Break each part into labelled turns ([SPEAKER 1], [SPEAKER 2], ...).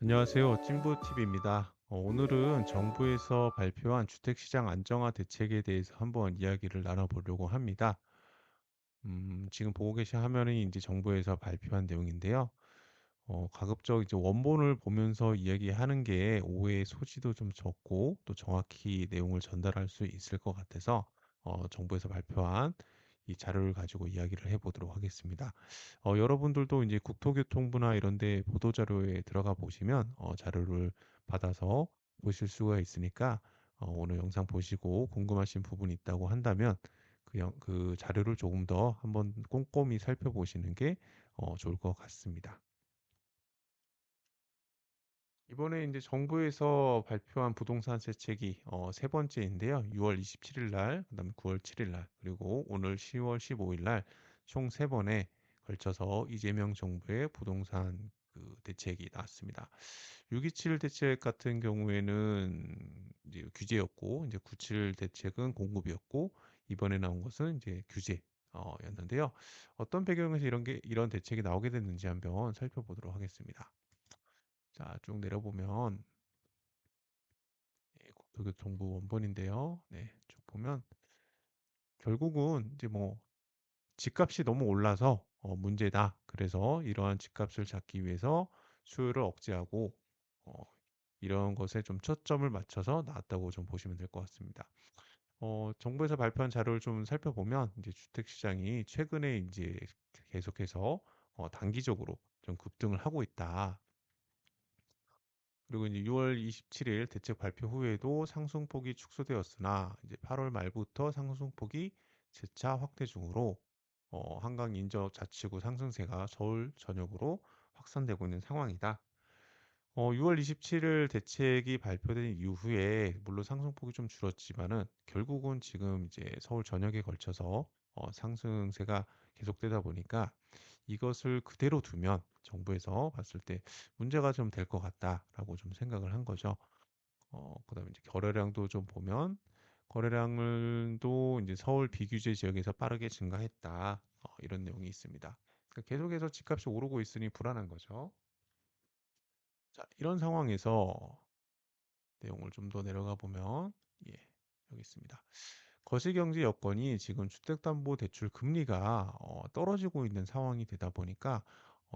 [SPEAKER 1] 안녕하세요. 찐부TV입니다. 오늘은 정부에서 발표한 주택시장 안정화 대책에 대해서 한번 이야기를 나눠보려고 합니다. 지금 보고 계신 화면이 이제 정부에서 발표한 내용인데요. 가급적 이제 원본을 보면서 이야기하는 게 오해의 소지도 좀 적고 또 정확히 내용을 전달할 수 있을 것 같아서 정부에서 발표한 이 자료를 가지고 이야기를 해보도록 하겠습니다. 여러분들도 이제 국토교통부나 이런 데 보도자료에 들어가 보시면 자료를 받아서 보실 수가 있으니까 오늘 영상 보시고 궁금하신 부분이 있다고 한다면 그 자료를 조금 더 한번 꼼꼼히 살펴보시는 게 좋을 것 같습니다. 이번에 이제 정부에서 발표한 부동산 세책이 세 번째인데요. 6월 27일 날, 그다음에 9월 7일 날, 그리고 오늘 10월 15일 날 총 세 번에 걸쳐서 이재명 정부의 부동산 그 대책이 나왔습니다. 627 대책 같은 경우에는 이제 규제였고, 이제 97 대책은 공급이었고, 이번에 나온 것은 이제 규제. 였는데요. 어떤 배경에서 이런 대책이 나오게 됐는지 한번 살펴보도록 하겠습니다. 자, 쭉 내려보면 국토교통부 원본인데요. 네, 쭉 보면 결국은 이제 뭐 집값이 너무 올라서 문제다. 그래서 이러한 집값을 잡기 위해서 수요를 억제하고 어, 이런 것에 좀 초점을 맞춰서 나왔다고 좀 보시면 될 것 같습니다. 정부에서 발표한 자료를 좀 살펴보면 이제 주택 시장이 최근에 이제 계속해서 단기적으로 좀 급등을 하고 있다. 그리고 이제 6월 27일 대책 발표 후에도 상승폭이 축소되었으나 이제 8월 말부터 상승폭이 재차 확대 중으로 한강 인접 자치구 상승세가 서울 전역으로 확산되고 있는 상황이다. 6월 27일 대책이 발표된 이후에 물론 상승폭이 좀 줄었지만은 결국은 지금 이제 서울 전역에 걸쳐서 상승세가 계속되다 보니까 이것을 그대로 두면 정부에서 봤을 때 문제가 좀 될 것 같다라고 좀 생각을 한 거죠. 그다음에 이제 거래량도 좀 보면 거래량을 또 이제 서울 비규제 지역에서 빠르게 증가했다. 이런 내용이 있습니다. 그러니까 계속해서 집값이 오르고 있으니 불안한 거죠. 자, 이런 상황에서 내용을 좀 더 내려가 보면 예, 여기 있습니다. 거시경제 여건이 지금 주택담보대출 금리가 떨어지고 있는 상황이 되다 보니까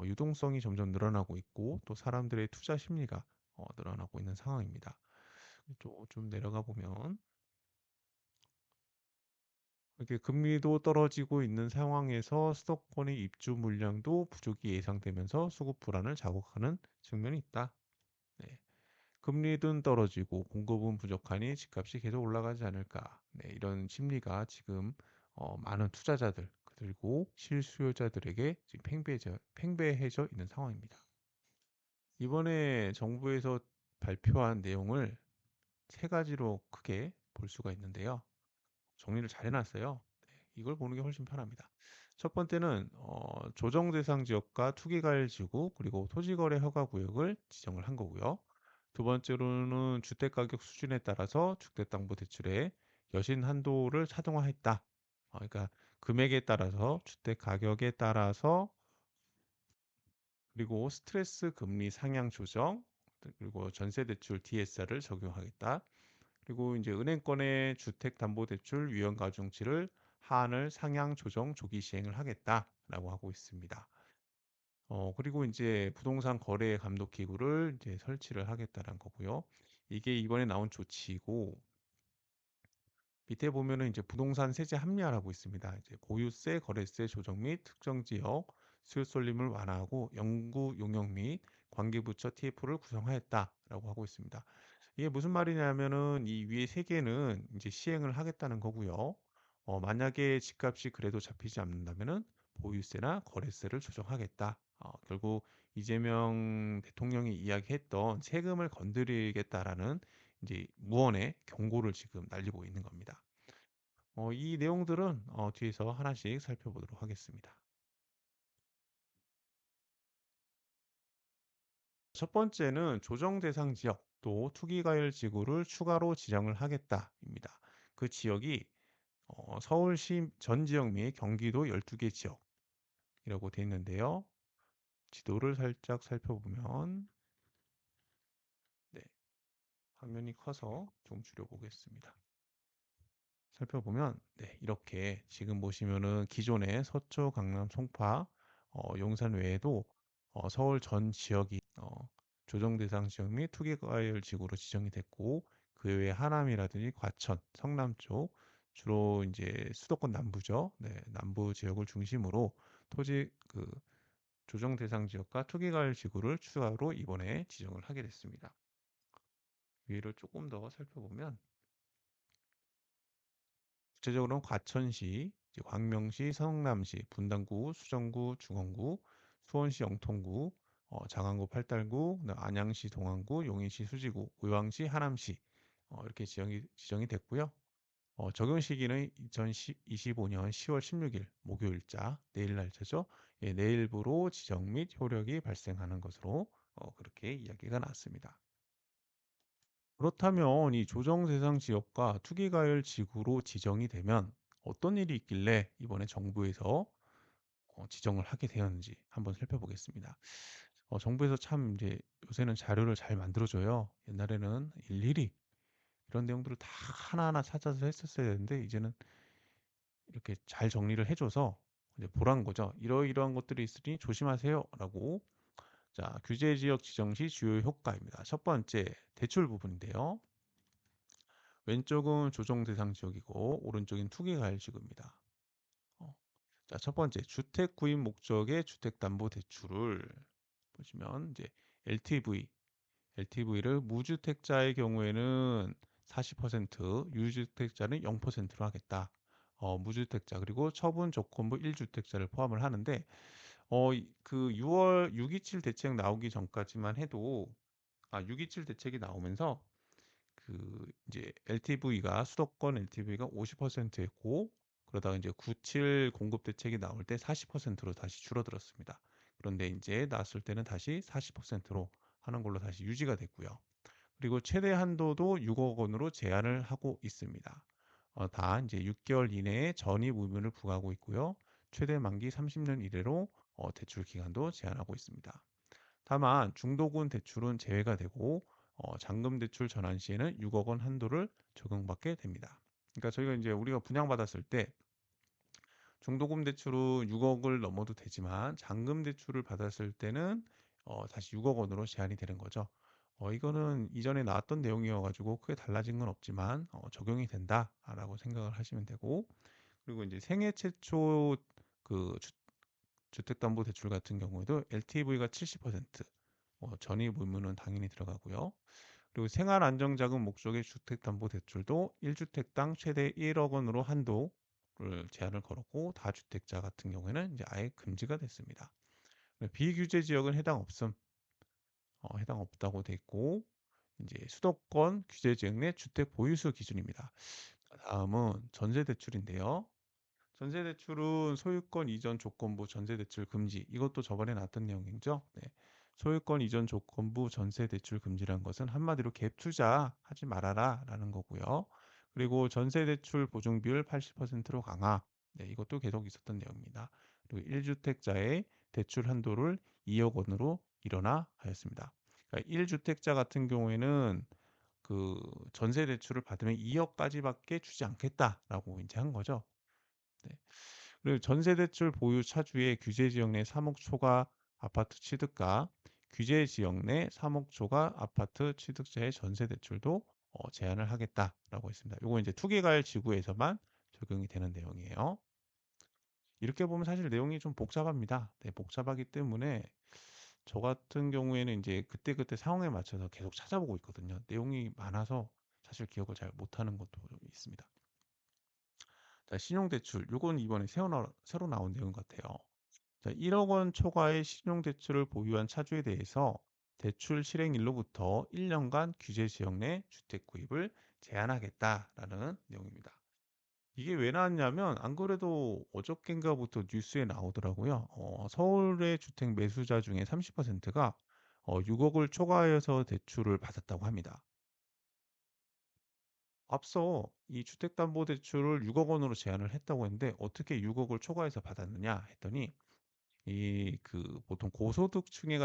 [SPEAKER 1] 유동성이 점점 늘어나고 있고 또 사람들의 투자 심리가 늘어나고 있는 상황입니다. 좀 내려가 보면 이렇게 금리도 떨어지고 있는 상황에서 수도권의 입주 물량도 부족이 예상되면서 수급 불안을 자극하는 측면이 있다. 네. 금리는 떨어지고 공급은 부족하니 집값이 계속 올라가지 않을까. 네, 이런 심리가 지금 많은 투자자들 그리고 실수요자들에게 지금 팽배해져 있는 상황입니다. 이번에 정부에서 발표한 내용을 세 가지로 크게 볼 수가 있는데요. 정리를 잘 해놨어요. 네, 이걸 보는 게 훨씬 편합니다. 첫 번째는 조정 대상 지역과 투기과열 지구 그리고 토지거래 허가 구역을 지정을 한 거고요. 두 번째로는 주택가격 수준에 따라서 주택담보대출의 여신 한도를 자동화했다. 그러니까 금액에 따라서 주택 가격에 따라서 그리고 스트레스 금리 상향 조정 그리고 전세대출 DSR을 적용하겠다. 그리고 이제 은행권의 주택담보대출 유형가중치를 하한을 상향 조정 조기 시행을 하겠다라고 하고 있습니다. 그리고 이제 부동산 거래 감독 기구를 이제 설치를 하겠다는 거고요. 이게 이번에 나온 조치이고 밑에 보면은 이제 부동산 세제 합리화라고 있습니다. 이제 보유세, 거래세 조정 및 특정 지역 수요 쏠림을 완화하고 영구 용역 및 관계부처 TF를 구성하였다라고 하고 있습니다. 이게 무슨 말이냐면은 이 위에 세 개는 이제 시행을 하겠다는 거고요. 만약에 집값이 그래도 잡히지 않는다면은 보유세나 거래세를 조정하겠다. 결국 이재명 대통령이 이야기했던 세금을 건드리겠다라는 이제 무언의 경고를 지금 날리고 있는 겁니다. 이 내용들은 뒤에서 하나씩 살펴보도록 하겠습니다. 첫 번째는 조정 대상 지역 또 투기과열 지구를 추가로 지정을 하겠다입니다. 그 지역이 서울시 전 지역 및 경기도 12개 지역이라고 되어 있는데요. 지도를 살짝 살펴보면 화면이 커서 좀 줄여보겠습니다. 살펴보면 네, 이렇게 지금 보시면은 기존의 서초, 강남, 송파, 용산 외에도 서울 전 지역이 조정 대상 지역 및 투기과열 지구로 지정이 됐고 그 외에 하남이라든지 과천, 성남 쪽 주로 이제 수도권 남부죠. 네, 남부 지역을 중심으로 토지 조정 대상 지역과 투기과열 지구를 추가로 이번에 지정을 하게 됐습니다. 위를 조금 더 살펴보면 구체적으로는 과천시, 이제 광명시, 성남시, 분당구, 수정구, 중원구, 수원시 영통구, 장안구, 팔달구, 안양시, 동안구, 용인시, 수지구, 의왕시, 하남시 이렇게 지정이 됐고요. 적용 시기는 2025년 10월 16일 목요일자 내일 날짜죠. 예, 내일부로 지정 및 효력이 발생하는 것으로 그렇게 이야기가 나왔습니다. 그렇다면 이 조정 대상 지역과 투기과열 지구로 지정이 되면 어떤 일이 있길래 이번에 정부에서 지정을 하게 되었는지 한번 살펴보겠습니다. 정부에서 참 이제 요새는 자료를 잘 만들어줘요. 옛날에는 일일이 이런 내용들을 다 하나하나 찾아서 했었어야 되는데 이제는 이렇게 잘 정리를 해줘서 이제 보란 거죠. 이러이러한 것들이 있으니 조심하세요라고. 자, 규제 지역 지정 시 주요 효과입니다. 첫 번째, 대출 부분인데요. 왼쪽은 조정 대상 지역이고 오른쪽인 투기과열지구입니다. 어, 자, 첫 번째 주택 구입 목적의 주택담보대출을 보시면 이제 LTV를 무주택자의 경우에는 40%, 유주택자는 0%로 하겠다. 무주택자 그리고 처분 조건부 1주택자를 포함을 하는데 그 6월 627 대책 나오기 전까지만 해도 627 대책이 나오면서 그 이제 LTV가 수도권 LTV가 50%였고 그러다가 이제 97 공급 대책이 나올 때 40%로 다시 줄어들었습니다. 그런데 이제 나왔을 때는 다시 40%로 하는 걸로 다시 유지가 됐고요. 그리고 최대 한도도 6억 원으로 제한을 하고 있습니다. 다 이제 6개월 이내에 전입 의무를 부과하고 있고요. 최대 만기 30년 이내로 대출 기간도 제한하고 있습니다. 다만 중도금 대출은 제외가 되고 잔금 대출 전환 시에는 6억 원 한도를 적용받게 됩니다. 그러니까 저희가 이제 우리가 분양받았을 때 중도금 대출은 6억을 넘어도 되지만 잔금 대출을 받았을 때는 다시 6억 원으로 제한이 되는 거죠. 이거는 이전에 나왔던 내용이어가지고 크게 달라진 건 없지만 적용이 된다라고 생각을 하시면 되고 그리고 이제 생애 최초 그 주택담보대출 같은 경우에도 LTV가 70%, 전입 의무는 당연히 들어가고요. 그리고 생활안정자금 목적의 주택담보대출도 1주택당 최대 1억 원으로 한도를 제한을 걸었고 다주택자 같은 경우에는 이제 아예 금지가 됐습니다. 비규제 지역은 해당 없다고 돼 있고 이제 수도권 규제 지역 내 주택 보유수 기준입니다. 다음은 전세대출인데요. 전세대출은 소유권 이전 조건부 전세대출 금지. 이것도 저번에 나왔던 내용이죠. 네. 소유권 이전 조건부 전세대출 금지란 것은 한마디로 갭 투자하지 말아라 라는 거고요. 그리고 전세대출 보증비율 80%로 강화. 네, 이것도 계속 있었던 내용입니다. 그리고 1주택자의 대출 한도를 2억 원으로 일어나 하였습니다. 그러니까 1주택자 같은 경우에는 그 전세 대출을 받으면 2억까지밖에 주지 않겠다라고 이제 한 거죠. 네. 그리고 전세대출 보유 차주의 규제 지역 내 3억 초과 아파트 취득가, 규제 지역 내 3억 초과 아파트 취득자의 전세대출도 제한을 하겠다라고 했습니다. 이거 이제 투기과열 지구에서만 적용이 되는 내용이에요. 이렇게 보면 사실 내용이 좀 복잡합니다. 네, 복잡하기 때문에 저 같은 경우에는 이제 그때그때 상황에 맞춰서 계속 찾아보고 있거든요. 내용이 많아서 사실 기억을 잘 못하는 것도 좀 있습니다. 자, 신용대출. 요건 이번에 새로 나온 내용 같아요. 자, 1억 원 초과의 신용대출을 보유한 차주에 대해서 대출 실행일로부터 1년간 규제 지역 내 주택 구입을 제한하겠다라는 내용입니다. 이게 왜 나왔냐면 안 그래도 어저껜가부터 뉴스에 나오더라고요. 서울의 주택 매수자 중에 30%가 6억을 초과해서 대출을 받았다고 합니다. 앞서 이 주택담보대출을 6억 원으로 제한을 했다고 했는데 어떻게 6억을 초과해서 받았느냐 했더니 이 그 보통 고소득층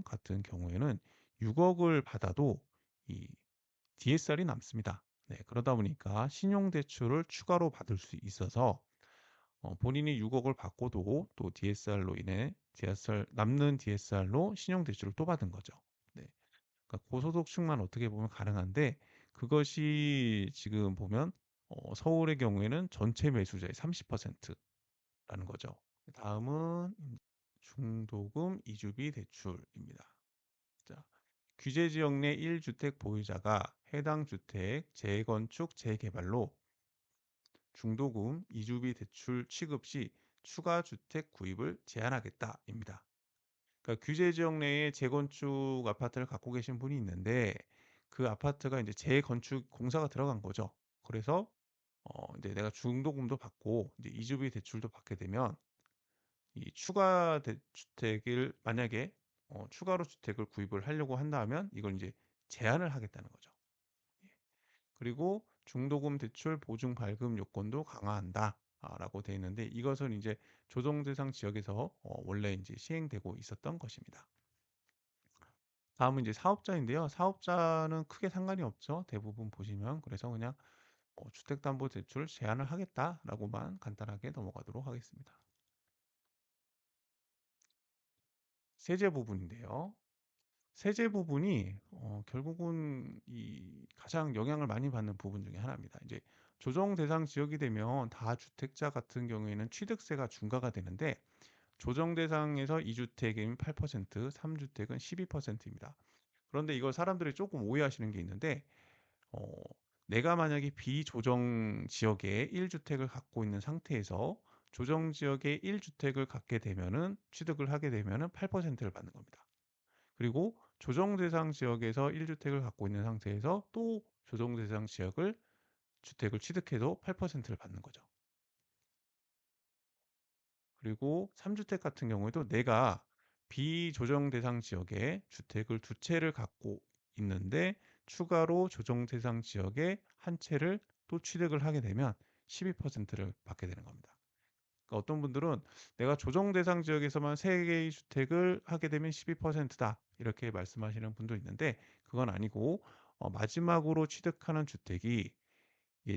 [SPEAKER 1] 같은 경우에는 6억을 받아도 이 DSR이 남습니다. 네, 그러다 보니까 신용대출을 추가로 받을 수 있어서 본인이 6억을 받고도 또 DSR로 인해 남는 DSR로 신용대출을 또 받은 거죠. 네. 그러니까 고소득층만 어떻게 보면 가능한데 그것이 지금 보면 서울의 경우에는 전체 매수자의 30%라는 거죠. 다음은 중도금 이주비 대출입니다. 자, 규제 지역 내 1주택 보유자가 해당 주택 재건축 재개발로 중도금 이주비 대출 취급 시 추가 주택 구입을 제한하겠다입니다. 그러니까 규제 지역 내에 재건축 아파트를 갖고 계신 분이 있는데 그 아파트가 이제 재건축 공사가 들어간 거죠. 그래서 이제 내가 중도금도 받고 이제 이주비 대출도 받게 되면 이 추가 주택을 만약에 추가로 주택을 구입을 하려고 한다면 이걸 이제 제한을 하겠다는 거죠. 예. 그리고 중도금 대출 보증 발급 요건도 강화한다. 라고 되어 있는데 이것은 이제 조정 대상 지역에서 원래 이제 시행되고 있었던 것입니다. 다음은 이제 사업자인데요. 사업자는 크게 상관이 없죠. 대부분 보시면. 그래서 그냥 주택담보대출 제한을 하겠다라고만 간단하게 넘어가도록 하겠습니다. 세제 부분인데요. 세제 부분이 결국은 이 가장 영향을 많이 받는 부분 중에 하나입니다. 이제 조정 대상 지역이 되면 다주택자 같은 경우에는 취득세가 중과가 되는데 조정 대상에서 2주택이면 8%, 3주택은 12%입니다. 그런데 이걸 사람들이 조금 오해하시는 게 있는데 어, 내가 만약에 비조정 지역에 1주택을 갖고 있는 상태에서 조정 지역에 1주택을 갖게 되면은 취득을 하게 되면은 8%를 받는 겁니다. 그리고 조정 대상 지역에서 1주택을 갖고 있는 상태에서 또 조정 대상 지역을 주택을 취득해도 8%를 받는 거죠. 그리고 3주택 같은 경우에도 내가 비조정 대상 지역에 주택을 두 채를 갖고 있는데 추가로 조정 대상 지역에 한 채를 또 취득을 하게 되면 12%를 받게 되는 겁니다. 그러니까 어떤 분들은 내가 조정 대상 지역에서만 3개의 주택을 하게 되면 12%다 이렇게 말씀하시는 분도 있는데 그건 아니고 마지막으로 취득하는 주택이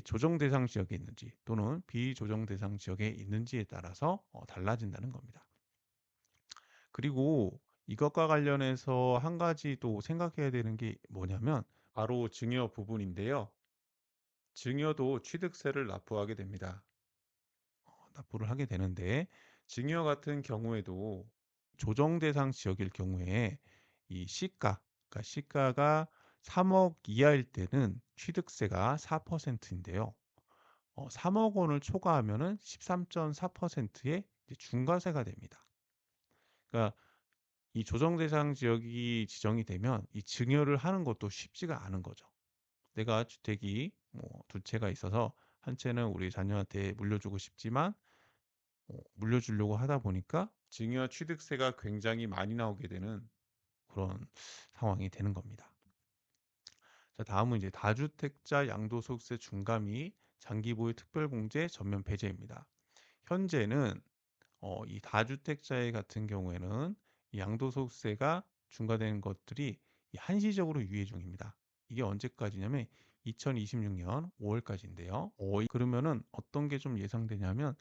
[SPEAKER 1] 조정 대상 지역에 있는지 또는 비조정 대상 지역에 있는지에 따라서 달라진다는 겁니다. 그리고 이것과 관련해서 한 가지 또 생각해야 되는 게 뭐냐면 바로 증여 부분인데요. 증여도 취득세를 납부하게 됩니다. 납부를 하게 되는데 증여 같은 경우에도 조정 대상 지역일 경우에 이 그러니까 시가가 3억 이하일 때는 취득세가 4%인데요. 3억 원을 초과하면은 13.4%의 중과세가 됩니다. 그러니까 이 조정 대상 지역이 지정이 되면 이 증여를 하는 것도 쉽지가 않은 거죠. 내가 주택이 뭐 두 채가 있어서 한 채는 우리 자녀한테 물려주고 싶지만 물려주려고 하다 보니까 증여 취득세가 굉장히 많이 나오게 되는 그런 상황이 되는 겁니다. 자, 다음은 이제 다주택자 양도소득세 중과 및 장기보유 특별공제 전면 폐지입니다. 현재는 이 다주택자의 같은 경우에는 이 양도소득세가 중과되는 것들이 한시적으로 유예 중입니다. 이게 언제까지냐면 2026년 5월까지인데요. 그러면은 어떤 게 좀 예상되냐면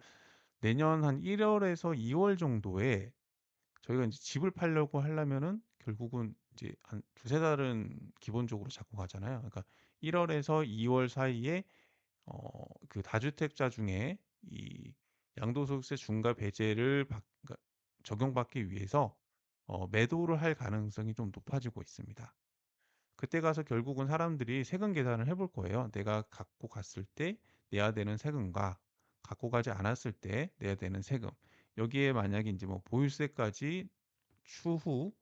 [SPEAKER 1] 내년 한 1월에서 2월 정도에 저희가 이제 집을 팔려고 하려면은 결국은 이제 한 두세 달은 기본적으로 잡고 가잖아요. 그러니까 1월에서 2월 사이에 그 다주택자 중에 이 양도소득세 중과 배제를 그러니까 적용받기 위해서 매도를 할 가능성이 좀 높아지고 있습니다. 그때 가서 결국은 사람들이 세금 계산을 해볼 거예요. 내가 갖고 갔을 때 내야 되는 세금과 갖고 가지 않았을 때 내야 되는 세금. 여기에 만약에 이제 뭐 보유세까지 추후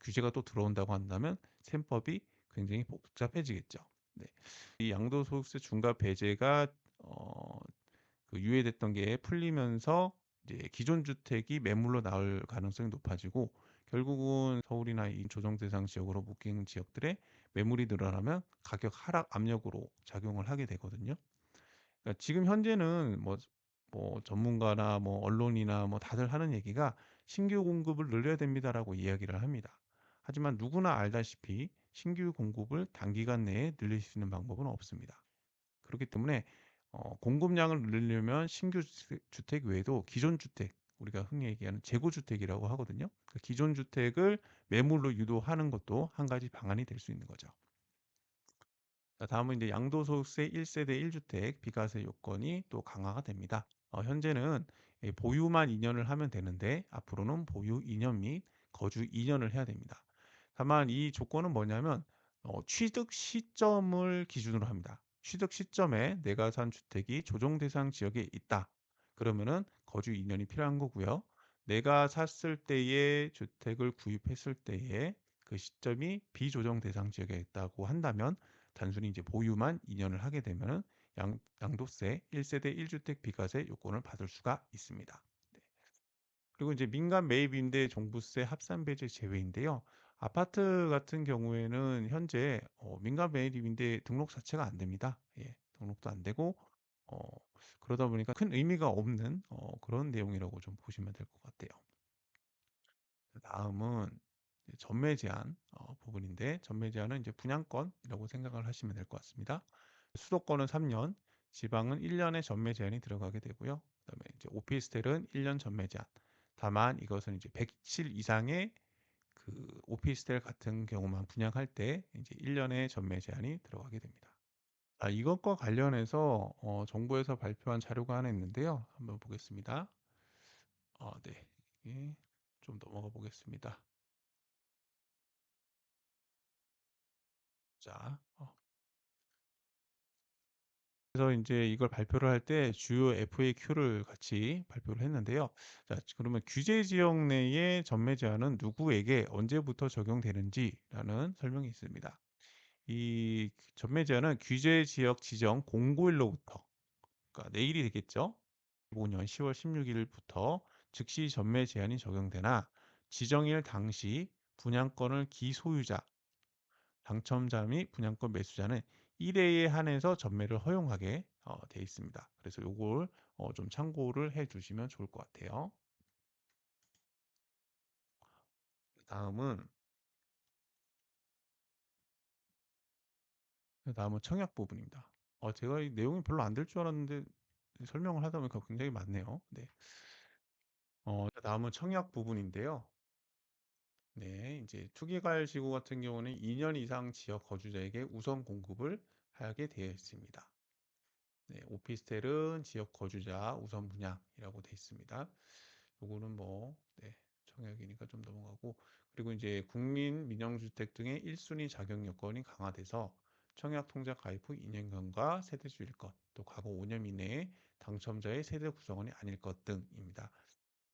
[SPEAKER 1] 규제가 또 들어온다고 한다면 셈법이 굉장히 복잡해지겠죠. 네. 이 양도소득세 중과 배제가 그 유예됐던 게 풀리면서 이제 기존 주택이 매물로 나올 가능성이 높아지고 결국은 서울이나 이 조정 대상 지역으로 묶인 지역들의 매물이 늘어나면 가격 하락 압력으로 작용을 하게 되거든요. 그러니까 지금 현재는 뭐 전문가나 뭐 언론이나 뭐 다들 하는 얘기가 신규 공급을 늘려야 됩니다라고 이야기를 합니다. 하지만 누구나 알다시피 신규 공급을 단기간 내에 늘릴 수 있는 방법은 없습니다. 그렇기 때문에 공급량을 늘리려면 신규 주택 외에도 기존 주택, 우리가 흔히 얘기하는 재고 주택이라고 하거든요. 그 기존 주택을 매물로 유도하는 것도 한 가지 방안이 될 수 있는 거죠. 자, 다음은 이제 양도소득세 1세대 1주택 비과세 요건이 또 강화가 됩니다. 현재는 보유만 2년을 하면 되는데 앞으로는 보유 2년 및 거주 2년을 해야 됩니다. 다만 이 조건은 뭐냐면 취득 시점을 기준으로 합니다. 취득 시점에 내가 산 주택이 조정 대상 지역에 있다. 그러면은 거주 2년이 필요한 거고요. 내가 샀을 때의 주택을 구입했을 때에 그 시점이 비조정 대상 지역에 있다고 한다면 단순히 이제 보유만 2년을 하게 되면 양도세 1세대 1주택 비과세 요건을 받을 수가 있습니다. 네. 그리고 이제 민간 매입 임대 종부세 합산 배제 제외인데요. 아파트 같은 경우에는 현재 민간 매입 임대 등록 자체가 안 됩니다. 예, 등록도 안 되고 어, 그러다 보니까 큰 의미가 없는 그런 내용이라고 좀 보시면 될 것 같아요. 다음은 전매 제한 부분인데 전매 제한은 이제 분양권이라고 생각을 하시면 될 것 같습니다. 수도권은 3년, 지방은 1년의 전매 제한이 들어가게 되고요. 그다음에 이제 오피스텔은 1년 전매 제한. 다만 이것은 이제 107 이상의 그 오피스텔 같은 경우만 분양할 때 이제 1년의 전매 제한이 들어가게 됩니다. 이것과 관련해서 정부에서 발표한 자료가 하나 있는데요. 한번 보겠습니다. 네. 예, 좀 넘어가 보겠습니다. 자, 그래서 이제 이걸 발표를 할 때 주요 FAQ를 같이 발표를 했는데요. 자, 그러면 규제 지역 내의 전매 제한은 누구에게 언제부터 적용되는지라는 설명이 있습니다. 이 전매 제한은 규제 지역 지정 공고일로부터, 그러니까 내일이 되겠죠. 5년 10월 16일부터 즉시 전매 제한이 적용되나 지정일 당시 분양권을 기소유자, 당첨자 및 분양권 매수자는 1회에 한해서 전매를 허용하게 돼 있습니다. 그래서 요걸 좀 참고를 해 주시면 좋을 것 같아요. 다음은 다음은 청약 부분입니다. 제가 이 내용이 별로 안 될 줄 알았는데 설명을 하다 보니까 굉장히 많네요. 네. 다음은 청약 부분인데요. 네, 이제 투기과열 지구 같은 경우는 2년 이상 지역 거주자에게 우선 공급을 하게 되어 있습니다. 네, 오피스텔은 지역 거주자 우선 분양이라고 되어 있습니다. 요거는 뭐, 네, 청약이니까 좀 넘어가고. 그리고 이제 국민 민영주택 등의 1순위 자격 요건이 강화돼서 청약 통장 가입 후 2년간과 세대주일 것, 또 과거 5년 이내에 당첨자의 세대 구성원이 아닐 것 등입니다.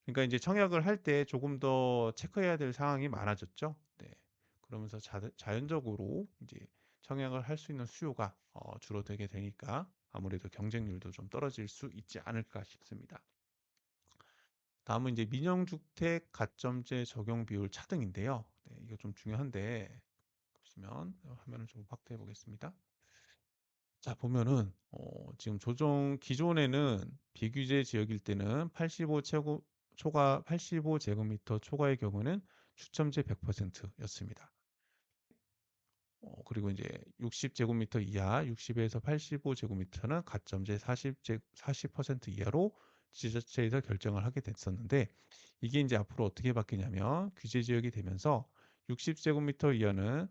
[SPEAKER 1] 그러니까 이제 청약을 할 때 조금 더 체크해야 될 상황이 많아졌죠. 네. 그러면서 자연적으로 이제 청약을 할 수 있는 수요가 줄어들게 되니까 아무래도 경쟁률도 좀 떨어질 수 있지 않을까 싶습니다. 다음은 이제 민영주택 가점제 적용 비율 차등인데요. 네, 이거 좀 중요한데 보시면 화면을 좀 확대해 보겠습니다. 자, 보면은 지금 기존에는 비규제 지역일 때는 85제곱미터 초과의 경우는 추첨제 100%였습니다. 그리고 이제 60제곱미터 이하, 60에서 85제곱미터는 가점제 40% 이하로 지자체에서 결정을 하게 됐었는데 이게 이제 앞으로 어떻게 바뀌냐면 규제 지역이 되면서 60제곱미터 이하는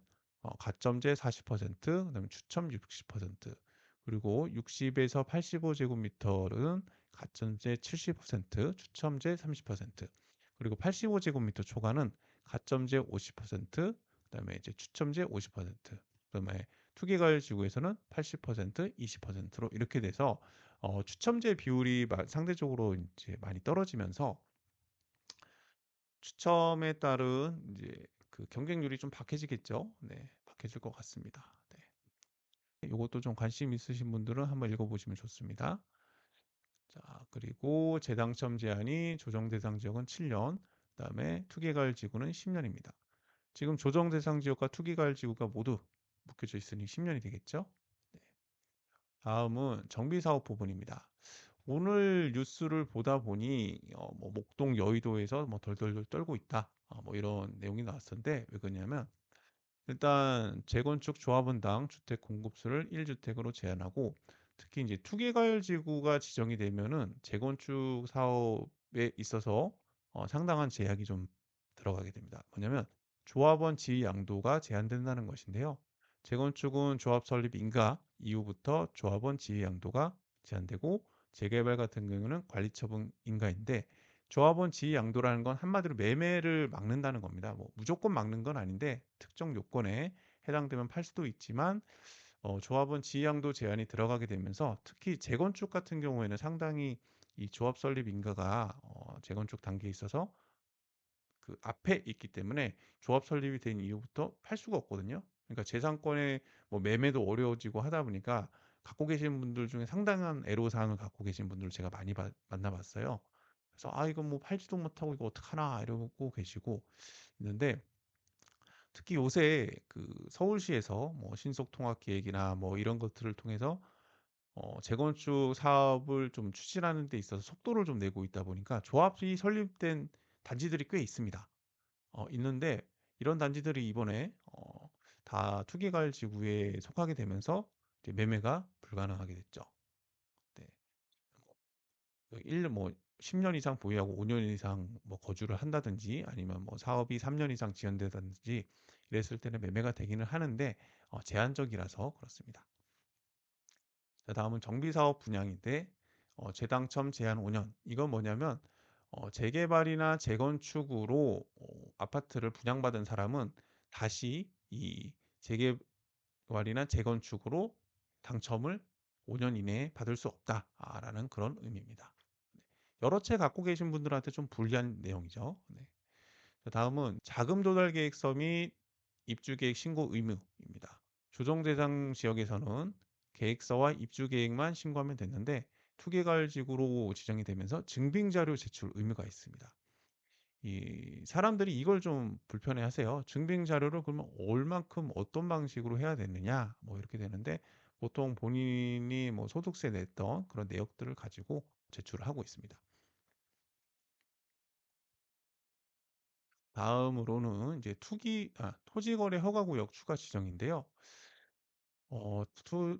[SPEAKER 1] 가점제 40%, 그다음에 추첨 60%, 그리고 60에서 85제곱미터는 가점제 70%, 추첨제 30%, 그리고 85제곱미터 초과는 가점제 50%, 그다음에 이제 추첨제 50%, 그다음에 투기과열 지구에서는 80%, 20%로 이렇게 돼서 추첨제 비율이 상대적으로 이제 많이 떨어지면서 추첨에 따른 이제 그 경쟁률이 좀 박해지겠죠. 네, 박해질 것 같습니다. 네. 이것도 좀 관심 있으신 분들은 한번 읽어보시면 좋습니다. 자, 그리고 재당첨 제한이 조정 대상 지역은 7년, 그다음에 투기과열 지구는 10년입니다. 지금 조정 대상 지역과 투기과열 지구가 모두 묶여져 있으니 10년이 되겠죠. 네. 다음은 정비사업 부분입니다. 오늘 뉴스를 보다 보니 뭐 목동 여의도에서 뭐 덜덜덜 떨고 있다. 뭐 이런 내용이 나왔었는데 왜 그러냐면 일단 재건축 조합원당 주택 공급수를 1주택으로 제한하고 특히 이제 투기과열지구가 지정이 되면은 재건축 사업에 있어서 상당한 제약이 좀 들어가게 됩니다. 뭐냐면 조합원 지위 양도가 제한된다는 것인데요. 재건축은 조합 설립 인가 이후부터 조합원 지위 양도가 제한되고 재개발 같은 경우는 관리 처분 인가인데 조합원 지위 양도라는 건 한마디로 매매를 막는다는 겁니다. 뭐 무조건 막는 건 아닌데 특정 요건에 해당되면 팔 수도 있지만 조합원 지위 양도 제한이 들어가게 되면서 특히 재건축 같은 경우에는 상당히 이 조합 설립 인가가 재건축 단계에 있어서 그 앞에 있기 때문에 조합 설립이 된 이후부터 팔 수가 없거든요. 그러니까 재산권의 뭐 매매도 어려워지고 하다 보니까 갖고 계신 분들 중에 상당한 애로사항을 갖고 계신 분들을 제가 많이 만나봤어요. 그래서 아 이거 뭐 팔지도 못하고 이거 어떡하나 이러고 계시고 있는데 특히 요새 그 서울시에서 뭐 신속통합 계획이나 뭐 이런 것들을 통해서 재건축 사업을 좀 추진하는 데 있어서 속도를 좀 내고 있다 보니까 조합이 설립된 단지들이 꽤 있습니다. 있는데 이런 단지들이 이번에 다 투기과열 지구에 속하게 되면서 이제 매매가 불가능하게 됐죠. 네. 뭐 10년 이상 보유하고 5년 이상 뭐 거주를 한다든지 아니면 뭐 사업이 3년 이상 지연되든지 이랬을 때는 매매가 되기는 하는데 제한적이라서 그렇습니다. 자, 다음은 정비사업 분양인데 재당첨 제한 5년. 이건 뭐냐면 재개발이나 재건축으로 아파트를 분양받은 사람은 다시 이 재개발이나 재건축으로 당첨을 5년 이내에 받을 수 없다라는 그런 의미입니다. 네. 여러 채 갖고 계신 분들한테 좀 불리한 내용이죠. 네. 자, 다음은 자금 조달 계획서 및 입주 계획 신고 의무입니다. 조정 대상 지역에서는 계획서와 입주 계획만 신고하면 됐는데 투개발 지구로 지정이 되면서 증빙 자료 제출 의무가 있습니다. 이 사람들이 이걸 좀 불편해 하세요. 증빙 자료를 그러면 얼만큼 어떤 방식으로 해야 되느냐 뭐 이렇게 되는데 보통 본인이 뭐 소득세 냈던 그런 내역들을 가지고 제출을 하고 있습니다. 다음으로는 이제 토지거래 허가구역 추가 지정인데요.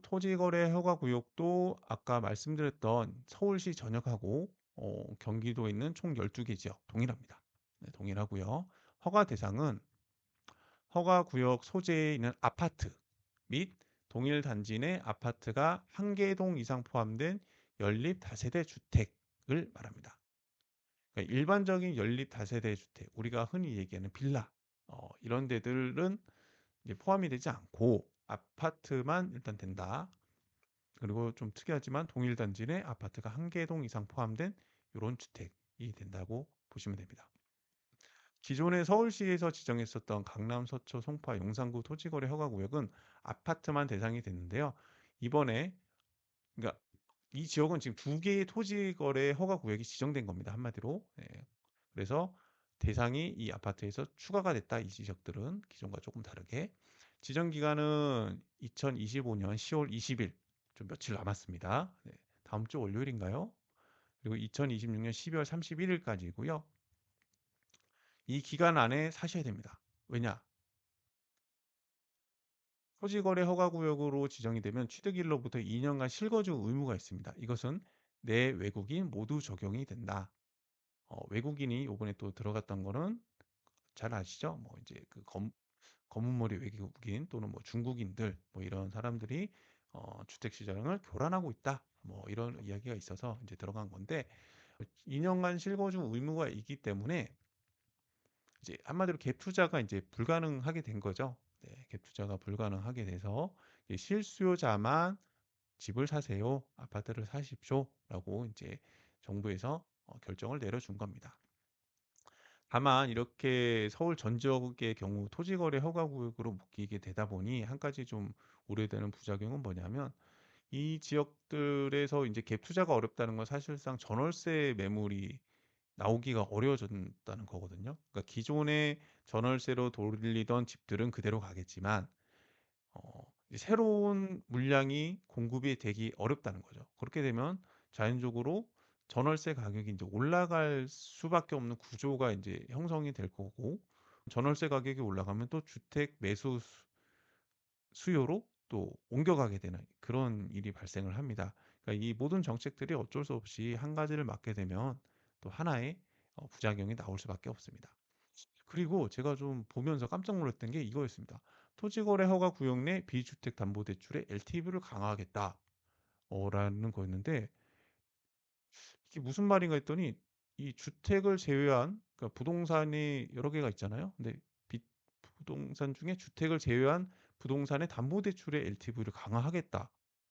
[SPEAKER 1] 토지거래 허가구역도 아까 말씀드렸던 서울시 전역하고 경기도에 있는 총 12개 지역 동일합니다. 네, 동일하고요. 허가 대상은 허가구역 소재에 있는 아파트 및 동일 단지 내 아파트가 한 개 동 이상 포함된 연립 다세대 주택을 말합니다. 그러니까 일반적인 연립 다세대 주택, 우리가 흔히 얘기하는 빌라, 이런 데들은 이제 포함이 되지 않고 아파트만 일단 된다. 그리고 좀 특이하지만 동일 단지 내 아파트가 한 개 동 이상 포함된 이런 주택이 된다고 보시면 됩니다. 기존에 서울시에서 지정했었던 강남, 서초, 송파, 용산구 토지거래 허가구역은 아파트만 대상이 됐는데요. 이번에 그러니까 이 지역은 지금 두 개의 토지거래 허가구역이 지정된 겁니다. 한마디로. 네. 그래서 대상이 이 아파트에서 추가가 됐다. 이 지역들은 기존과 조금 다르게. 지정 기간은 2025년 10월 20일, 좀 며칠 남았습니다. 네. 다음 주 월요일인가요? 그리고 2026년 12월 31일까지고요. 이 기간 안에 사셔야 됩니다. 왜냐? 토지거래 허가구역으로 지정이 되면 취득일로부터 2년간 실거주 의무가 있습니다. 이것은 내 외국인 모두 적용이 된다. 외국인이 이번에 또 들어갔던 거는 잘 아시죠? 뭐 이제 그 검은 머리 외국인 또는 뭐 중국인들 뭐 이런 사람들이 주택 시장을 교란하고 있다. 뭐 이런 이야기가 있어서 이제 들어간 건데 2년간 실거주 의무가 있기 때문에 이제 한마디로 갭 투자가 이제 불가능하게 된 거죠. 네, 갭 투자가 불가능하게 돼서 실수요자만 집을 사세요, 아파트를 사십시오라고 이제 정부에서 결정을 내려준 겁니다. 다만 이렇게 서울 전 지역의 경우 토지거래 허가구역으로 묶이게 되다 보니 한 가지 좀 우려되는 부작용은 뭐냐면 이 지역들에서 이제 갭 투자가 어렵다는 건 사실상 전월세 매물이 나오기가 어려워졌다는 거거든요. 그러니까 기존에 전월세로 돌리던 집들은 그대로 가겠지만 이제 새로운 물량이 공급이 되기 어렵다는 거죠. 그렇게 되면 자연적으로 전월세 가격이 이제 올라갈 수밖에 없는 구조가 이제 형성이 될 거고, 전월세 가격이 올라가면 또 주택 매수 수요로 또 옮겨가게 되는 그런 일이 발생을 합니다. 그러니까 이 모든 정책들이 어쩔 수 없이 한 가지를 맡게 되면 또 하나의 부작용이 나올 수밖에 없습니다. 그리고 제가 좀 보면서 깜짝 놀랐던 게 이거였습니다. 토지거래 허가 구역 내 비주택담보대출의 LTV를 강화하겠다. 라는 거였는데 이게 무슨 말인가 했더니 이 주택을 제외한 그러니까 부동산이 여러 개가 있잖아요. 근데 부동산 중에 주택을 제외한 부동산의 담보대출의 LTV를 강화하겠다.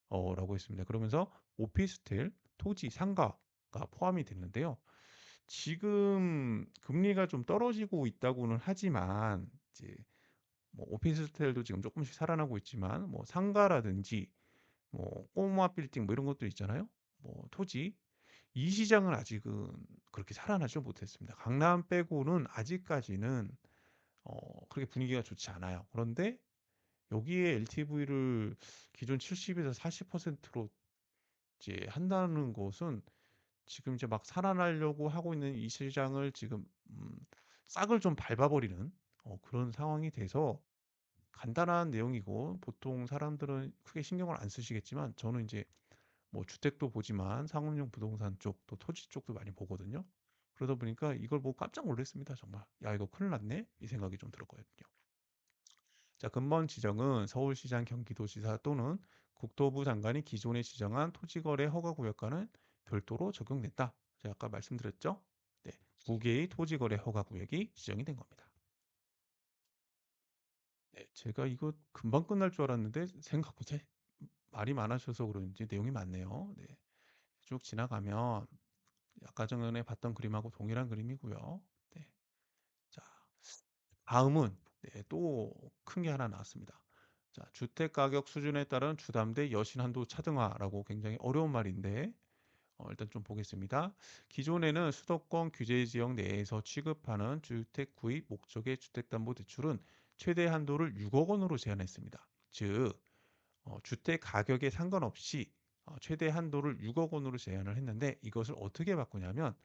[SPEAKER 1] 라고 했습니다. 그러면서 오피스텔, 토지, 상가가 포함이 됐는데요. 지금 금리가 좀 떨어지고 있다고는 하지만 이제 뭐 오피스텔도 지금 조금씩 살아나고 있지만 뭐 상가라든지 뭐 꼬마 빌딩 뭐 이런 것들 있잖아요. 뭐 토지 이 시장은 아직은 그렇게 살아나지 못했습니다. 강남 빼고는 아직까지는 그렇게 분위기가 좋지 않아요. 그런데 여기에 LTV를 기존 70에서 40%로 이제 한다는 것은 지금 이제 막 살아나려고 하고 있는 이 시장을 지금 싹을 좀 밟아버리는 그런 상황이 돼서 간단한 내용이고 보통 사람들은 크게 신경을 안 쓰시겠지만 저는 이제 뭐 주택도 보지만 상업용 부동산 쪽 또 토지 쪽도 많이 보거든요. 그러다 보니까 이걸 보고 깜짝 놀랐습니다. 정말. 야, 이거 큰일 났네? 이 생각이 좀 들었거든요. 자, 근본 지정은 서울시장, 경기도지사 또는 국토부 장관이 기존에 지정한 토지거래 허가구역과는 별도로 적용된다. 제가 아까 말씀드렸죠? 네, 2개의 토지거래 허가구역이 지정이 된 겁니다. 네, 제가 이거 금방 끝날 줄 알았는데 생각보다 말이 많으셔서 그런지 내용이 많네요. 네, 쭉 지나가면 아까 전에 봤던 그림하고 동일한 그림이고요. 네, 자, 다음은 네, 또 큰 게 하나 나왔습니다. 자, 주택 가격 수준에 따른 주담대 여신 한도 차등화라고 굉장히 어려운 말인데 일단 좀 보겠습니다. 기존에는 수도권 규제 지역 내에서 취급하는 주택 구입 목적의 주택담보대출은 최대 한도를 6억 원으로 제한했습니다. 즉, 주택 가격에 상관없이 최대 한도를 6억 원으로 제한을 했는데 이것을 어떻게 바꾸냐면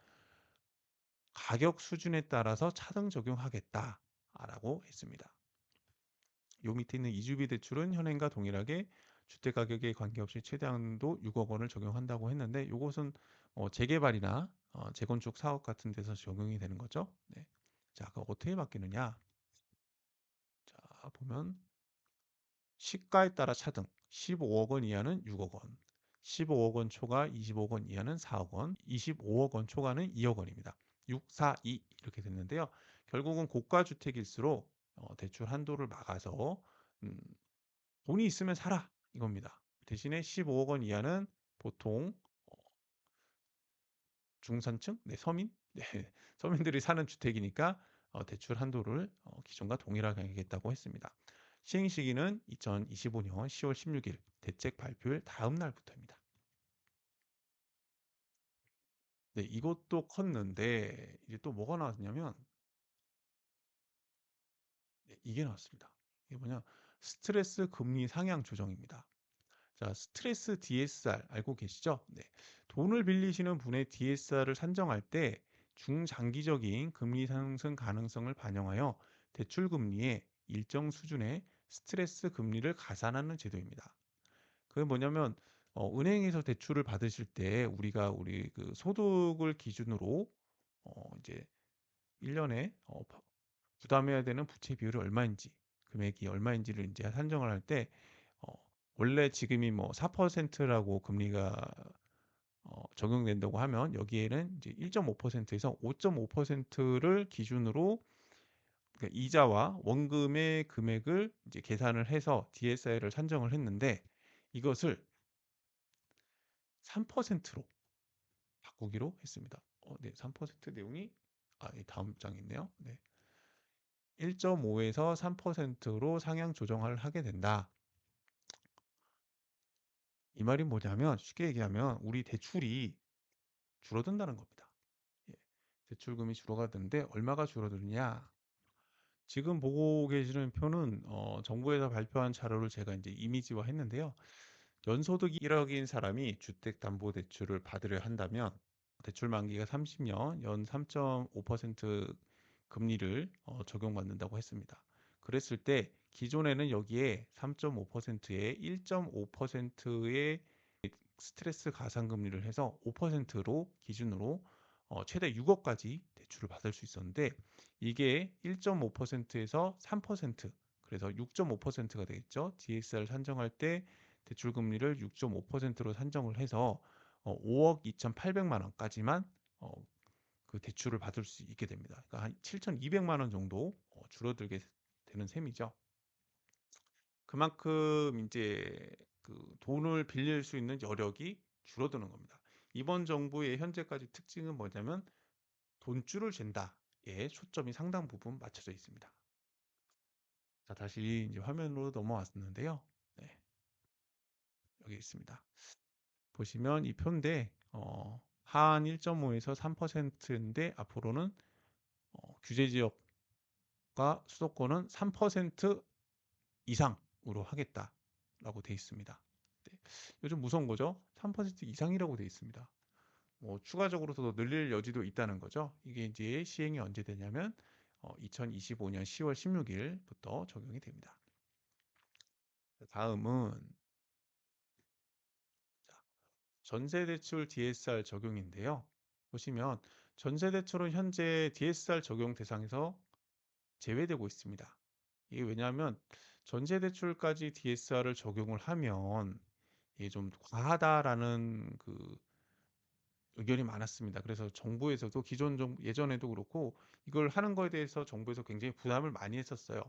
[SPEAKER 1] 가격 수준에 따라서 차등 적용하겠다라고 했습니다. 요 밑에 있는 이주비 대출은 현행과 동일하게 주택 가격에 관계없이 최대한도 6억 원을 적용한다고 했는데 이것은 재개발이나 재건축 사업 같은 데서 적용이 되는 거죠. 네. 자, 그 어떻게 바뀌느냐? 자, 보면 시가에 따라 차등 15억 원 이하는 6억 원, 15억 원 초과 20억 원 이하는 4억 원, 25억 원 초과는 2억 원입니다. 6, 4, 2 이렇게 됐는데요. 결국은 고가 주택일수록 대출 한도를 막아서 음, 돈이 있으면 사라 이겁니다. 대신에 15억 원 이하는 보통 중산층, 네, 서민, 네, 서민들이 사는 주택이니까 대출 한도를 기존과 동일하게 하겠다고 했습니다. 시행 시기는 2025년 10월 16일 대책 발표일 다음 날부터입니다. 네, 이것도 컸는데 이제 또 뭐가 나왔냐면 네, 이게 나왔습니다. 이게 뭐냐? 스트레스 금리 상향 조정입니다. 자, 스트레스 DSR 알고 계시죠? 네. 돈을 빌리시는 분의 DSR을 산정할 때 중장기적인 금리 상승 가능성을 반영하여 대출 금리에 일정 수준의 스트레스 금리를 가산하는 제도입니다. 그게 뭐냐면 은행에서 대출을 받으실 때 우리가 우리 그 소득을 기준으로 이제 1년에 부담해야 되는 부채 비율이 얼마인지 금액이 얼마인지를 이제 산정을 할 때 어, 원래 지금이 뭐 4%라고 금리가 적용된다고 하면 여기에는 이제 1.5%에서 5.5%를 기준으로 그러니까 이자와 원금의 금액을 이제 계산을 해서 DSI를 산정을 했는데 이것을 3%로 바꾸기로 했습니다. 네, 3% 내용이 다음 장에 있네요. 네. 1.5에서 3%로 상향 조정을 하게 된다. 이 말이 뭐냐면 쉽게 얘기하면 우리 대출이 줄어든다는 겁니다. 예, 대출금이 줄어가는데 얼마가 줄어드느냐? 지금 보고 계시는 표는 정부에서 발표한 자료를 제가 이제 이미지화 했는데요. 연소득이 1억인 사람이 주택담보대출을 받으려 한다면 대출 만기가 30년, 연 3.5% 금리를 적용받는다고 했습니다. 그랬을 때 기존에는 여기에 3.5%에 1.5%의 스트레스 가산금리를 해서 5%로 기준으로 최대 6억까지 대출을 받을 수 있었는데 이게 1.5%에서 3%, 그래서 6.5%가 되겠죠. DSR 산정할 때 대출 금리를 6.5%로 산정을 해서 5억 2,800만 원까지만 그 대출을 받을 수 있게 됩니다. 그러니까 한 7,200만 원 정도 줄어들게 되는 셈이죠. 그만큼 이제 그 돈을 빌릴 수 있는 여력이 줄어드는 겁니다. 이번 정부의 현재까지 특징은 뭐냐면 돈줄을 잰다에 초점이 상당 부분 맞춰져 있습니다. 자, 다시 이제 화면으로 넘어왔는데요. 네, 여기 있습니다. 보시면 이 표인데 하한 1.5에서 3%인데 앞으로는 규제 지역과 수도권은 3% 이상으로 하겠다라고 돼 있습니다. 네. 요즘 무서운 거죠? 3% 이상이라고 돼 있습니다. 뭐 추가적으로 더 늘릴 여지도 있다는 거죠. 이게 이제 시행이 언제 되냐면 2025년 10월 16일부터 적용이 됩니다. 다음은 전세대출 DSR 적용인데요. 보시면 전세대출은 현재 DSR 적용 대상에서 제외되고 있습니다. 이게 왜냐하면 전세대출까지 DSR을 적용을 하면 이게 좀 과하다라는 그 의견이 많았습니다. 그래서 정부에서도 기존 정부 예전에도 그렇고 이걸 하는 거에 대해서 정부에서 굉장히 부담을 많이 했었어요.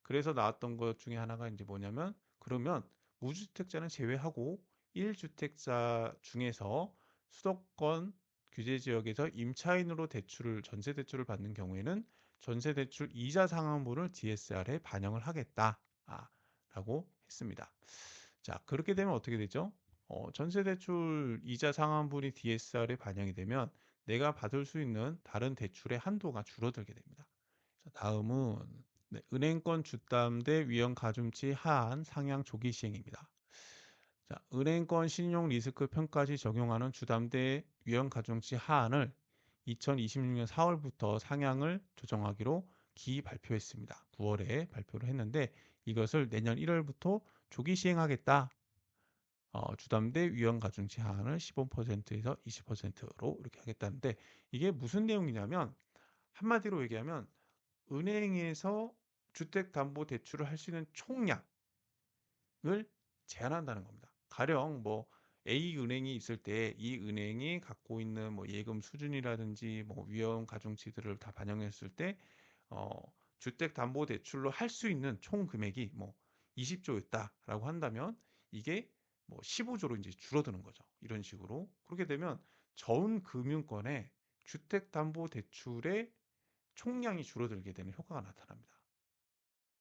[SPEAKER 1] 그래서 나왔던 것 중에 하나가 이제 뭐냐면 그러면 무주택자는 제외하고 1주택자 중에서 수도권 규제 지역에서 임차인으로 대출을 전세 대출을 받는 경우에는 전세 대출 이자 상환분을 DSR에 반영을 하겠다. 라고 했습니다. 자, 그렇게 되면 어떻게 되죠? 전세대출 이자 상환분이 DSR에 반영이 되면 내가 받을 수 있는 다른 대출의 한도가 줄어들게 됩니다. 자, 다음은 네, 은행권 주담대 위험 가중치 하한 상향 조기 시행입니다. 자, 은행권 신용 리스크 평가시 적용하는 주담대 위험 가중치 하한을 2026년 4월부터 상향을 조정하기로 발표했습니다. 9월에 발표를 했는데 이것을 내년 1월부터 조기 시행하겠다. 주담대 위험 가중치 하한을 15%에서 20%로 이렇게 하겠다는데 이게 무슨 내용이냐면 한마디로 얘기하면 은행에서 주택담보대출을 할 수 있는 총량을 제한한다는 겁니다. 가령 뭐 A 은행이 있을 때 이 은행이 갖고 있는 뭐 예금 수준이라든지 뭐 위험 가중치들을 다 반영했을 때 주택담보대출로 할 수 있는 총 금액이 뭐 20조였다라고 한다면 이게 뭐 15조로 이제 줄어드는 거죠. 이런 식으로. 그렇게 되면 전 금융권의 주택담보대출의 총량이 줄어들게 되는 효과가 나타납니다.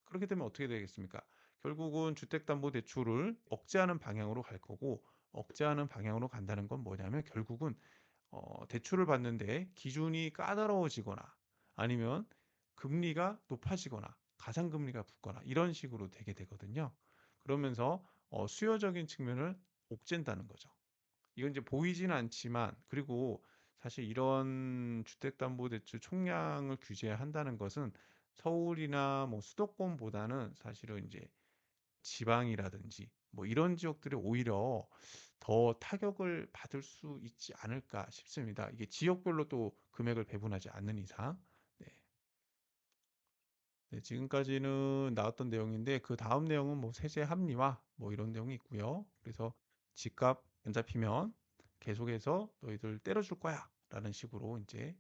[SPEAKER 1] 그렇게 되면 어떻게 되겠습니까? 결국은 주택담보대출을 억제하는 방향으로 갈 거고 억제하는 방향으로 간다는 건 뭐냐면 결국은 대출을 받는데 기준이 까다로워지거나 아니면 금리가 높아지거나 가상금리가 붙거나 이런 식으로 되게 되거든요. 그러면서 수요적인 측면을 옥죄다는 거죠. 이건 이제 보이지는 않지만 그리고 사실 이런 주택담보대출 총량을 규제한다는 것은 서울이나 뭐 수도권보다는 사실은 이제 지방이라든지 뭐 이런 지역들이 오히려 더 타격을 받을 수 있지 않을까 싶습니다. 이게 지역별로 또 금액을 배분하지 않는 이상. 네. 네, 지금까지는 나왔던 내용인데 그 다음 내용은 뭐 세제 합리화 뭐 이런 내용이 있고요. 그래서 집값 안 잡히면 계속해서 너희들 때려줄 거야 라는 식으로 이제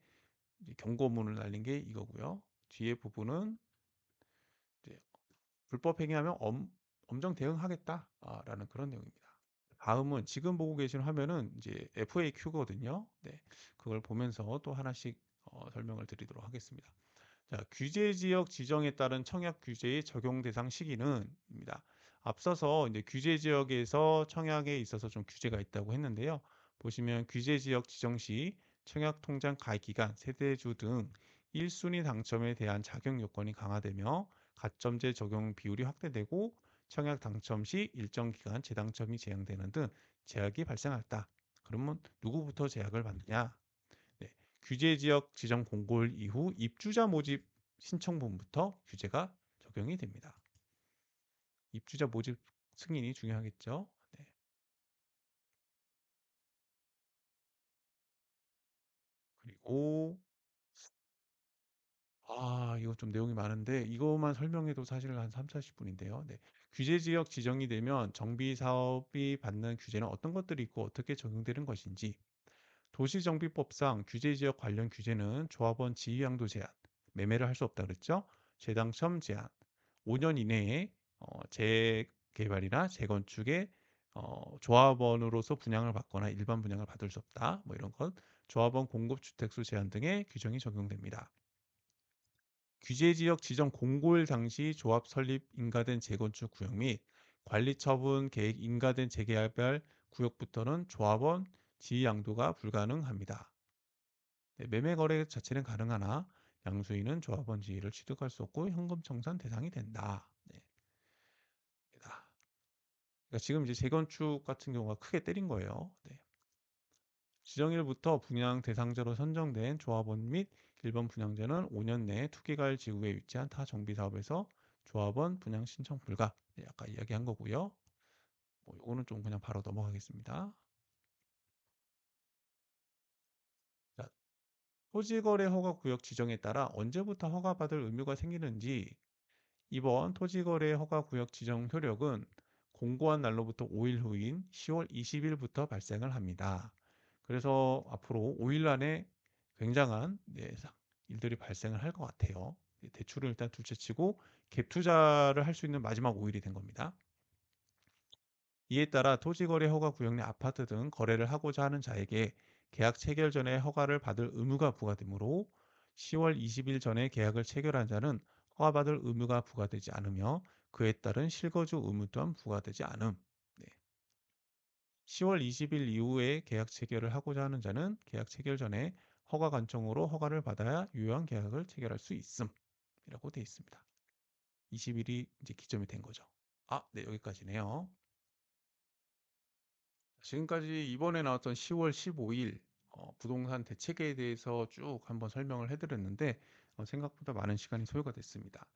[SPEAKER 1] 경고문을 날린 게 이거고요. 뒤에 부분은 이제 불법 행위하면 엄정 대응하겠다라는 그런 내용입니다. 다음은 지금 보고 계신 화면은 이제 FAQ거든요. 네, 그걸 보면서 또 하나씩 설명을 드리도록 하겠습니다. 자, 규제 지역 지정에 따른 청약 규제의 적용 대상 시기는입니다. 앞서서 이제 규제 지역에서 청약에 있어서 좀 규제가 있다고 했는데요. 보시면 규제 지역 지정 시 청약 통장 가입 기간, 세대주 등 1순위 당첨에 대한 자격 요건이 강화되며 가점제 적용 비율이 확대되고 청약 당첨 시 일정 기간 재당첨이 제한되는 등 제약이 발생했다. 그러면 누구부터 제약을 받느냐? 네, 규제 지역 지정 공고일 이후 입주자 모집 신청분부터 규제가 적용이 됩니다. 입주자 모집 승인이 중요하겠죠. 네. 그리고 이거 좀 내용이 많은데 이것만 설명해도 사실 한 3, 40분인데요. 네. 규제 지역 지정이 되면 정비 사업이 받는 규제는 어떤 것들이 있고 어떻게 적용되는 것인지, 도시정비법상 규제지역 관련 규제는 조합원 지위양도 제한, 매매를 할 수 없다 그랬죠? 재당첨 제한, 5년 이내에 재개발이나 재건축에 조합원으로서 분양을 받거나 일반 분양을 받을 수 없다. 뭐 이런 것, 조합원 공급 주택수 제한 등의 규정이 적용됩니다. 규제지역 지정 공고일 당시 조합 설립 인가된 재건축 구역 및 관리처분 계획 인가된 재개발 구역부터는 조합원 지위 양도가 불가능합니다. 네, 매매 거래 자체는 가능하나 양수인은 조합원 지위를 취득할 수 없고 현금 청산 대상이 된다. 네. 그러니까 지금 이제 재건축 같은 경우가 크게 때린 거예요. 네. 지정일부터 분양 대상자로 선정된 조합원 및 일반 분양자는 5년 내에 투기가일 지구에 위치한 타 정비 사업에서 조합원 분양 신청 불가. 네, 아까 이야기한 거고요. 뭐 이거는 좀 그냥 바로 넘어가겠습니다. 자, 토지거래 허가 구역 지정에 따라 언제부터 허가받을 의무가 생기는지, 이번 토지거래 허가구역 지정 효력은 공고한 날로부터 5일 후인 10월 20일부터 발생을 합니다. 그래서 앞으로 5일 안에 굉장한 일들이 발생을 할 것 같아요. 대출을 일단 둘째치고 갭 투자를 할 수 있는 마지막 5일이 된 겁니다. 이에 따라 토지거래 허가 구역 내 아파트 등 거래를 하고자 하는 자에게 계약 체결 전에 허가를 받을 의무가 부과되므로 10월 20일 전에 계약을 체결한 자는 허가받을 의무가 부과되지 않으며 그에 따른 실거주 의무 또한 부과되지 않음. 네. 10월 20일 이후에 계약 체결을 하고자 하는 자는 계약 체결 전에 허가 관청으로 허가를 받아야 유효한 계약을 체결할 수 있음. 이라고 되어 있습니다. 20일이 이제 기점이 된 거죠. 네, 여기까지네요. 지금까지 이번에 나왔던 10월 15일 부동산 대책에 대해서 쭉 한번 설명을 해드렸는데 생각보다 많은 시간이 소요가 됐습니다.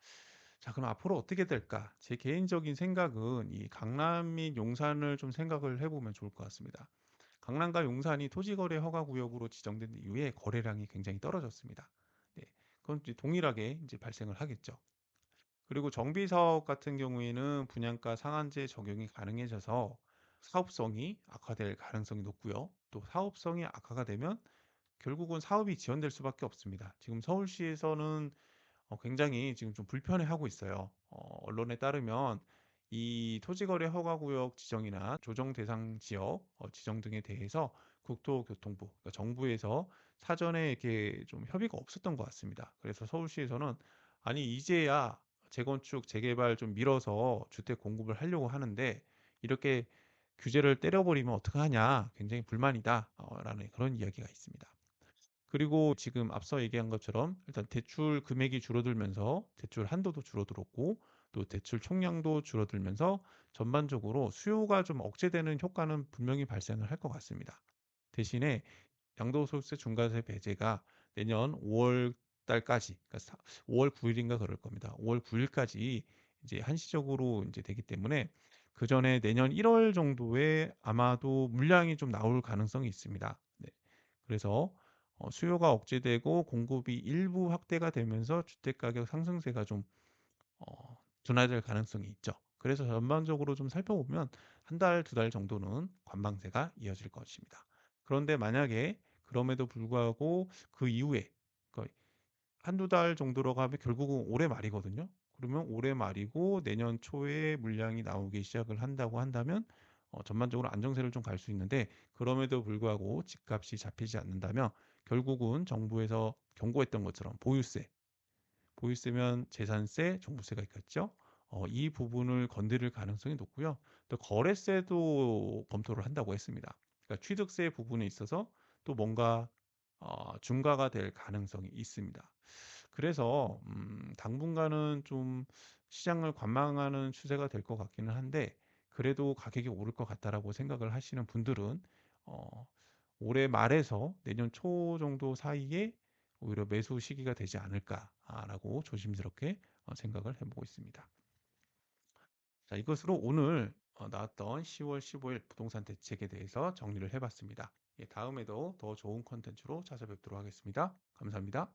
[SPEAKER 1] 자, 그럼 앞으로 어떻게 될까? 제 개인적인 생각은 이 강남 및 용산을 좀 생각을 해보면 좋을 것 같습니다. 강남과 용산이 토지거래 허가구역으로 지정된 이후에 거래량이 굉장히 떨어졌습니다. 네, 그건 이제 동일하게 이제 발생을 하겠죠. 그리고 정비 사업 같은 경우에는 분양가 상한제 적용이 가능해져서 사업성이 악화될 가능성이 높고요. 또 사업성이 악화가 되면 결국은 사업이 지연될 수밖에 없습니다. 지금 서울시에서는 굉장히 지금 좀 불편해하고 있어요. 언론에 따르면 이 토지거래 허가구역 지정이나 조정 대상 지역 지정 등에 대해서 국토교통부, 그러니까 정부에서 사전에 이렇게 좀 협의가 없었던 것 같습니다. 그래서 서울시에서는 아니 이제야 재건축, 재개발 좀 밀어서 주택 공급을 하려고 하는데 이렇게 규제를 때려버리면 어떡하냐, 굉장히 불만이다 라는 그런 이야기가 있습니다. 그리고 지금 앞서 얘기한 것처럼 일단 대출 금액이 줄어들면서 대출 한도도 줄어들었고 또 대출 총량도 줄어들면서 전반적으로 수요가 좀 억제되는 효과는 분명히 발생을 할 것 같습니다. 대신에 양도소득세 중과세 배제가 내년 5월 달까지, 그러니까 5월 9일인가 그럴 겁니다. 5월 9일까지 이제 한시적으로 이제 되기 때문에 그 전에 내년 1월 정도에 아마도 물량이 좀 나올 가능성이 있습니다. 네. 그래서 수요가 억제되고 공급이 일부 확대가 되면서 주택가격 상승세가 좀 둔화될 가능성이 있죠. 그래서 전반적으로 좀 살펴보면 한 달, 두 달 정도는 관망세가 이어질 것입니다. 그런데 만약에 그럼에도 불구하고 그 이후에 그러니까 한두 달 정도로 가면 결국은 올해 말이거든요. 그러면 올해 말이고 내년 초에 물량이 나오기 시작을 한다고 한다면 전반적으로 안정세를 좀 갈 수 있는데, 그럼에도 불구하고 집값이 잡히지 않는다면 결국은 정부에서 경고했던 것처럼 보유세면 재산세, 종부세가 있겠죠. 이 부분을 건드릴 가능성이 높고요. 또 거래세도 검토를 한다고 했습니다. 그러니까 취득세 부분에 있어서 또 뭔가 중과가 될 가능성이 있습니다. 그래서 당분간은 좀 시장을 관망하는 추세가 될 것 같기는 한데 그래도 가격이 오를 것 같다라고 생각을 하시는 분들은 어, 올해 말에서 내년 초 정도 사이에 오히려 매수 시기가 되지 않을까라고 조심스럽게 생각을 해보고 있습니다. 자, 이것으로 오늘 나왔던 10월 15일 부동산 대책에 대해서 정리를 해봤습니다. 예, 다음에도 더 좋은 컨텐츠로 찾아뵙도록 하겠습니다. 감사합니다.